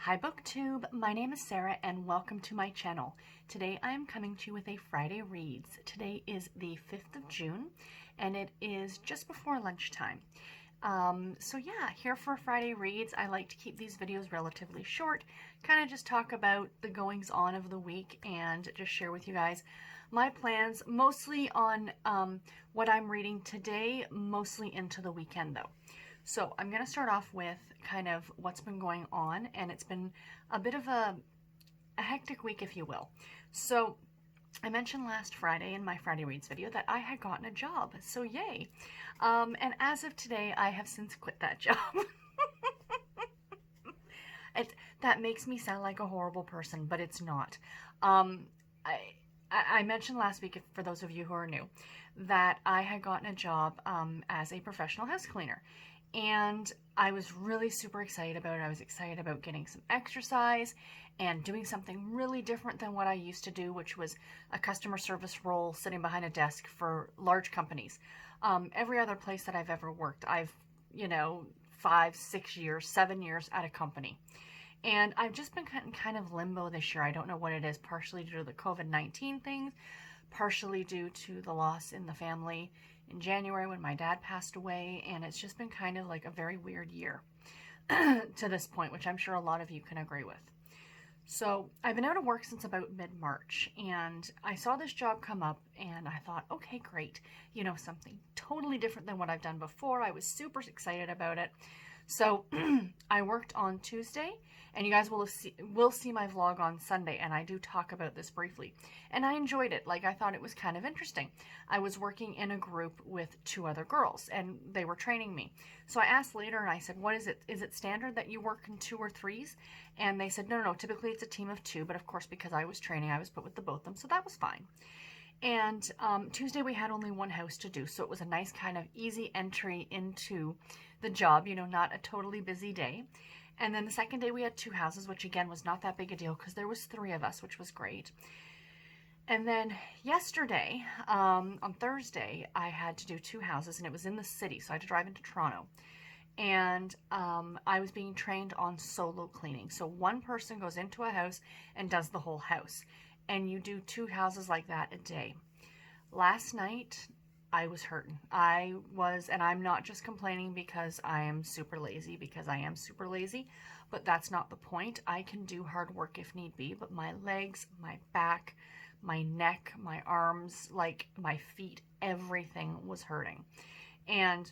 Hi BookTube, my name is Sarah and welcome to my channel. Today I am coming to you with a Friday Reads. Today is the 5th of June and it is just before lunchtime. So yeah, here for Friday Reads. I like to keep these videos relatively short, kind of just talk about the goings on of the week and just share with you guys my plans, mostly on what I'm reading today, mostly into the weekend though. So I'm going to start off with kind of what's been going on, and it's been a bit of a hectic week, if you will. So I mentioned last Friday in my Friday Reads video that I had gotten a job, so yay. And as of today, I have since quit that job. That makes me sound like a horrible person, but it's not. I mentioned last week, for those of you who are new, that I had gotten a job as a professional house cleaner. And I was really super excited about it. I was excited about getting some exercise and doing something really different than what I used to do, which was a customer service role sitting behind a desk for large companies. Every other place that I've ever worked, I've, 5, 6 years, 7 years at a company. And I've just been kind of limbo this year. I don't know what it is, partially due to the COVID-19 things, partially due to the loss in the family in January when my dad passed away, and it's just been kind of like a very weird year to this point, which I'm sure a lot of you can agree with. So I've been out of work since about mid-March, and I saw this job come up and I thought, okay, great, something totally different than what I've done before. I was super excited about it. So I worked on Tuesday, and you guys will see my vlog on Sunday, and I do talk about this briefly. And I enjoyed it. I thought it was kind of interesting. I was working in a group with 2 other girls, and they were training me. So I asked later, and I said, what is it? Is it standard that you work in 2 or 3s? And they said, no, typically it's a team of 2, but of course, because I was training, I was put with the both of them, so that was fine. And Tuesday we had only 1 house to do, so it was a nice kind of easy entry into the job, not a totally busy day. And then the second day we had 2 houses, which again was not that big a deal because there was 3 of us, which was great. And then yesterday, on Thursday, I had to do 2 houses, and it was in the city, so I had to drive into Toronto. And I was being trained on solo cleaning. So one person goes into a house and does the whole house. And you do 2 houses like that a day. Last night, I was hurting. And I'm not just complaining because I am super lazy, because I am super lazy, but that's not the point. I can do hard work if need be, but my legs, my back, my neck, my arms, my feet, everything was hurting. And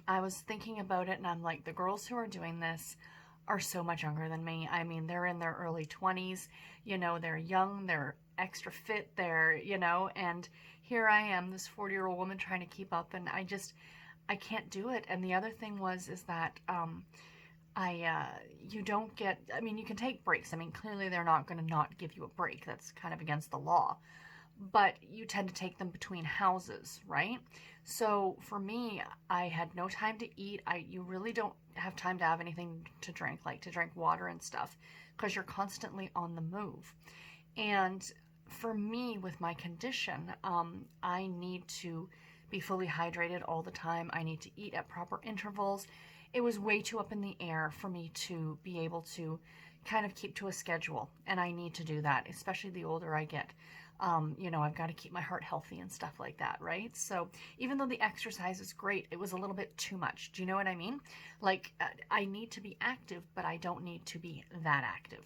I was thinking about it, and I'm like, the girls who are doing this are so much younger than me. I mean, they're in their early 20s, they're young, they're extra fit, and here I am, this 40-year-old woman trying to keep up, and I can't do it. And the other thing is that you don't get, you can take breaks. Clearly they're not going to not give you a break. That's kind of against the law. But you tend to take them between houses, right? So for me, I had no time to eat. You really don't have time to have anything to drink, like to drink water and stuff, because you're constantly on the move. And for me, with my condition, I need to be fully hydrated all the time. I need to eat at proper intervals. It was way too up in the air for me to be able to kind of keep to a schedule, and I need to do that, especially the older I get. I've got to keep my heart healthy and stuff like that, right? So even though the exercise is great, it was a little bit too much. Do you know what I mean? I need to be active, but I don't need to be that active.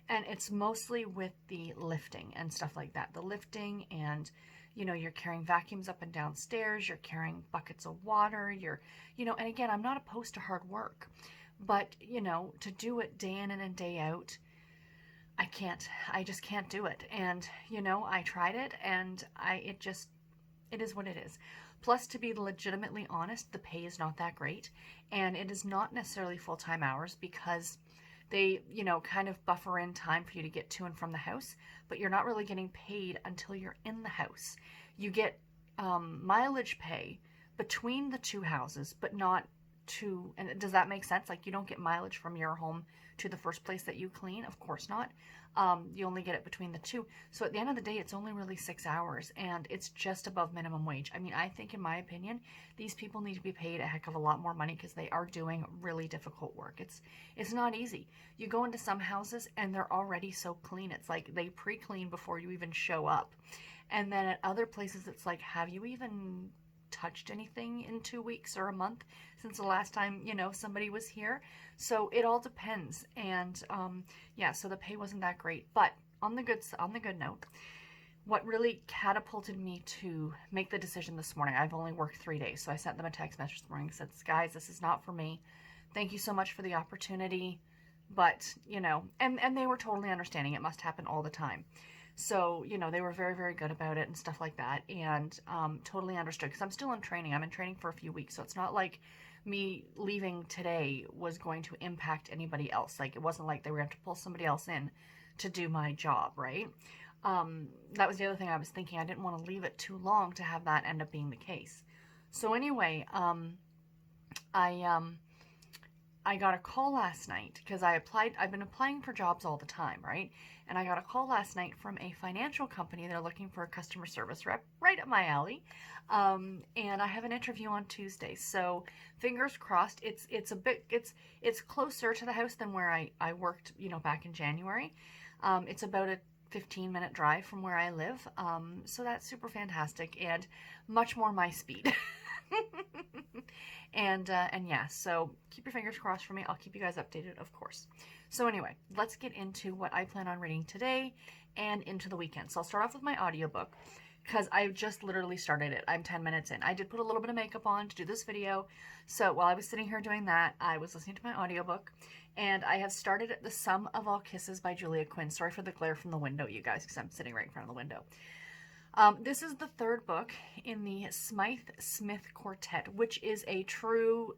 And it's mostly with the lifting and stuff like that. The lifting and, you're carrying vacuums up and down stairs, you're carrying buckets of water, and again, I'm not opposed to hard work, but, to do it day in and day out, I just can't do it. And, I tried it, and it is what it is. Plus, to be legitimately honest, the pay is not that great, and it is not necessarily full-time hours because they, kind of buffer in time for you to get to and from the house, but you're not really getting paid until you're in the house. You get mileage pay between the 2 houses, but not to, and does that make sense? Like, you don't get mileage from your home to the first place that you clean. Of course not. You only get it between the two. So at the end of the day, it's only really 6 hours, and it's just above minimum wage. I mean, I think, in my opinion, these people need to be paid a heck of a lot more money because they are doing really difficult work. It's not easy. You go into some houses and they're already so clean. It's like they pre-clean before you even show up. And then at other places, it's like, have you even touched anything in 2 weeks or a month since the last time, somebody was here? So it all depends. And yeah, so the pay wasn't that great. But on the good note, what really catapulted me to make the decision this morning, I've only worked 3 days, so I sent them a text message this morning and said, guys, this is not for me. Thank you so much for the opportunity. But, and they were totally understanding. It must happen all the time. So, they were very, very good about it and stuff like that, and totally understood, because I'm still in training. I'm in training for a few weeks, so it's not like me leaving today was going to impact anybody else. Like, it wasn't like they were going to have to pull somebody else in to do my job, right? That was the other thing I was thinking. I didn't want to leave it too long to have that end up being the case. So anyway, I got a call last night because I've been applying for jobs all the time, right? And I got a call last night from a financial company. They're looking for a customer service rep, right up my alley. And I have an interview on Tuesday. So fingers crossed. It's closer to the house than where I worked, back in January. It's about a 15-minute drive from where I live. So that's super fantastic and much more my speed. And yeah, so keep your fingers crossed for me. I'll keep you guys updated, of course. So anyway, let's get into what I plan on reading today and into the weekend. So I'll start off with my audiobook because I've just literally started it. I'm 10 minutes in. I did put a little bit of makeup on to do this video. So while I was sitting here doing that, I was listening to my audiobook, and I have started The Sum of All Kisses by Julia Quinn. Sorry for the glare from the window, you guys, because I'm sitting right in front of the window. This is the third book in the Smythe Smith Quartet, which is a true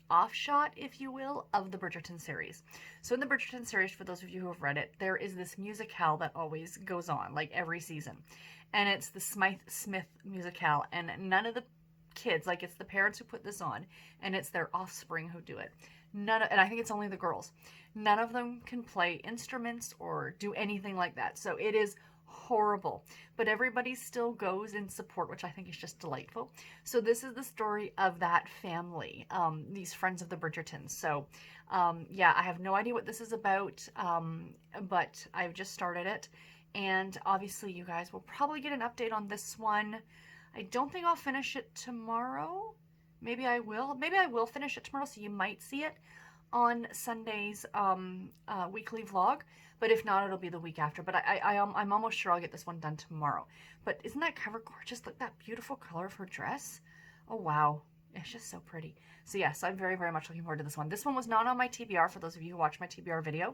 offshot, if you will, of the Bridgerton series. So in the Bridgerton series, for those of you who have read it, there is this musicale that always goes on, like every season. And it's the Smythe Smith musicale, and none of the kids, like, it's the parents who put this on, and it's their offspring who do it. And I think it's only the girls. None of them can play instruments or do anything like that. So it is horrible, but everybody still goes in support, which I think is just delightful. So this is the story of that family, these friends of the Bridgertons. So yeah, I have no idea what this is about, but I've just started it, and obviously you guys will probably get an update on this one. I don't think I'll finish it tomorrow. Maybe I will finish it tomorrow, so you might see it on Sunday's weekly vlog. But if not, it'll be the week after. But I'm almost sure I'll get this one done tomorrow. But isn't that cover gorgeous? Look at that beautiful color of her dress. Oh, wow. It's just so pretty. So yes, I'm very, very much looking forward to this one. This one was not on my TBR, for those of you who watched my TBR video.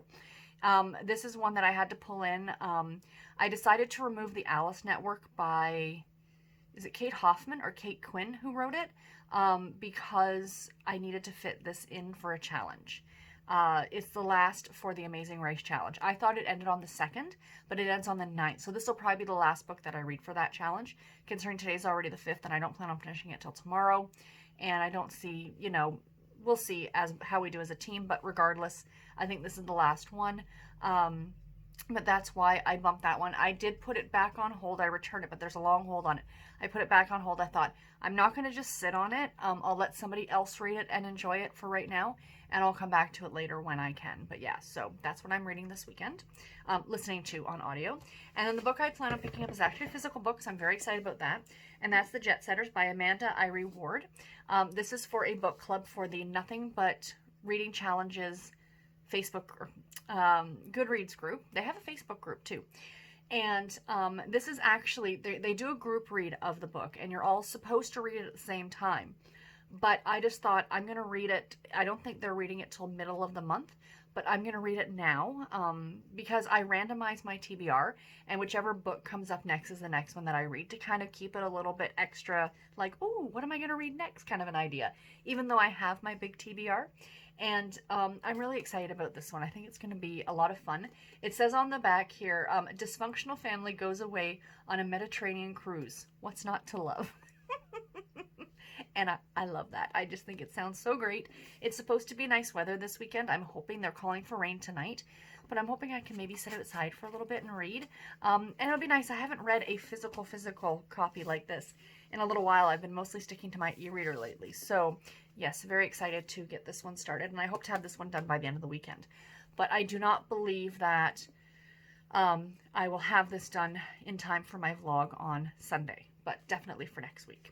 This is one that I had to pull in. I decided to remove the Alice Network by, is it Kate Hoffman or Kate Quinn who wrote it? Because I needed to fit this in for a challenge. It's the last for the Amazing Race Challenge. I thought it ended on the 2nd, but it ends on the 9th. So this will probably be the last book that I read for that challenge, considering today's already the 5th, and I don't plan on finishing it till tomorrow. And I don't see, we'll see as how we do as a team, but regardless, I think this is the last one. But that's why I bumped that one. I did put it back on hold. I returned it, but there's a long hold on it. I put it back on hold. I thought, I'm not going to just sit on it. I'll let somebody else read it and enjoy it for right now, and I'll come back to it later when I can. But yeah, so that's what I'm reading this weekend, listening to on audio. And then the book I plan on picking up is actually a physical book, so I'm very excited about that. And that's The Jet Setters by Amanda Irie Ward. This is for a book club for the Nothing But Reading Challenges Facebook Goodreads group. They have a Facebook group too. And this is actually, they do a group read of the book, and you're all supposed to read it at the same time. But I just thought, I'm going to read it. I don't think they're reading it till middle of the month, but I'm going to read it now because I randomize my TBR, and whichever book comes up next is the next one that I read, to kind of keep it a little bit extra, like, oh, what am I going to read next kind of an idea, even though I have my big TBR. And I'm really excited about this one. I think it's going to be a lot of fun. It says on the back here, a dysfunctional family goes away on a Mediterranean cruise. What's not to love? And I love that. I just think it sounds so great. It's supposed to be nice weather this weekend. I'm hoping they're calling for rain tonight, but I'm hoping I can maybe sit outside for a little bit and read. And it'll be nice. I haven't read a physical copy like this in a little while. I've been mostly sticking to my e-reader lately. So yes, very excited to get this one started, and I hope to have this one done by the end of the weekend. But I do not believe that I will have this done in time for my vlog on Sunday, but definitely for next week.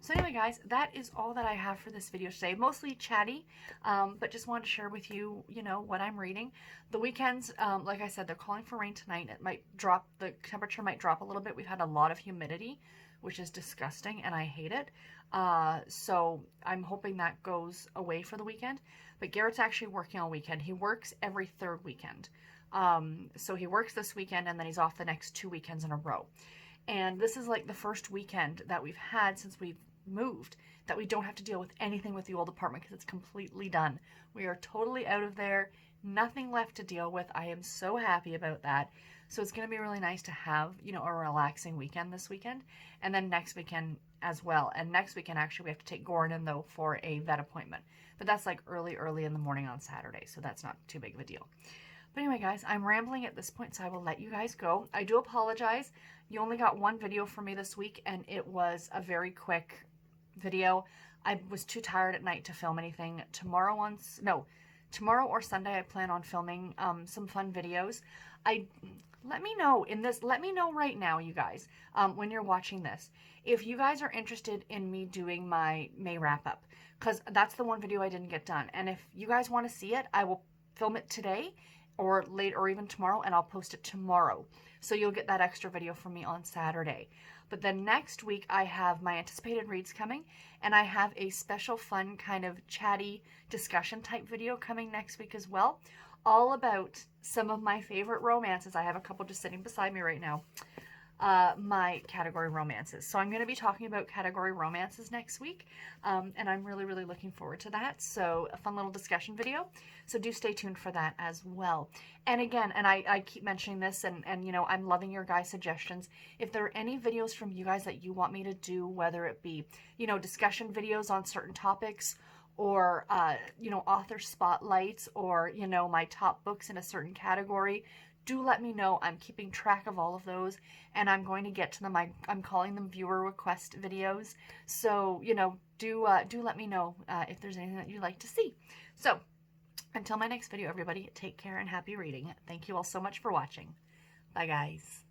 So anyway, guys, that is all that I have for this video today. Mostly chatty, but just wanted to share with you, you know, what I'm reading. The weekends, like I said, they're calling for rain tonight. It might drop, the temperature might drop a little bit. We've had a lot of humidity, which is disgusting, and I hate it. So I'm hoping that goes away for the weekend. But Garrett's actually working all weekend. He works every third weekend. So he works this weekend, and then he's off the next 2 weekends in a row. And this is like the first weekend that we've had since we've moved that we don't have to deal with anything with the old apartment because it's completely done. We are totally out of there. Nothing left to deal with. I am so happy about that. So it's going to be really nice to have, you know, a relaxing weekend this weekend, and then next weekend as well. And next weekend, actually, we have to take Goran in, though, for a vet appointment. But that's like early in the morning on Saturday, so that's not too big of a deal. But anyway, guys, I'm rambling at this point, so I will let you guys go. I do apologize. You only got one video from me this week, and it was a very quick video. I was too tired at night to film anything. Tomorrow or Sunday, I plan on filming some fun videos. Let me know right now, you guys, when you're watching this, if you guys are interested in me doing my May wrap-up, because that's the one video I didn't get done. And if you guys want to see it, I will film it today or late or even tomorrow, and I'll post it tomorrow. So you'll get that extra video from me on Saturday. But then next week, I have my anticipated reads coming, and I have a special fun kind of chatty discussion type video coming next week as well, all about some of my favorite romances. I have a couple just sitting beside me right now. My category romances. So I'm going to be talking about category romances next week, and I'm really, really looking forward to that. So a fun little discussion video. So do stay tuned for that as well. And again, and I keep mentioning this, and you know, I'm loving your guys' suggestions. If there are any videos from you guys that you want me to do, whether it be, you know, discussion videos on certain topics, or, you know, author spotlights, or, you know, my top books in a certain category, do let me know. I'm keeping track of all of those, and I'm going to get to them. I'm calling them viewer request videos. So, you know, do let me know if there's anything that you'd like to see. So, until my next video, everybody, take care and happy reading. Thank you all so much for watching. Bye, guys.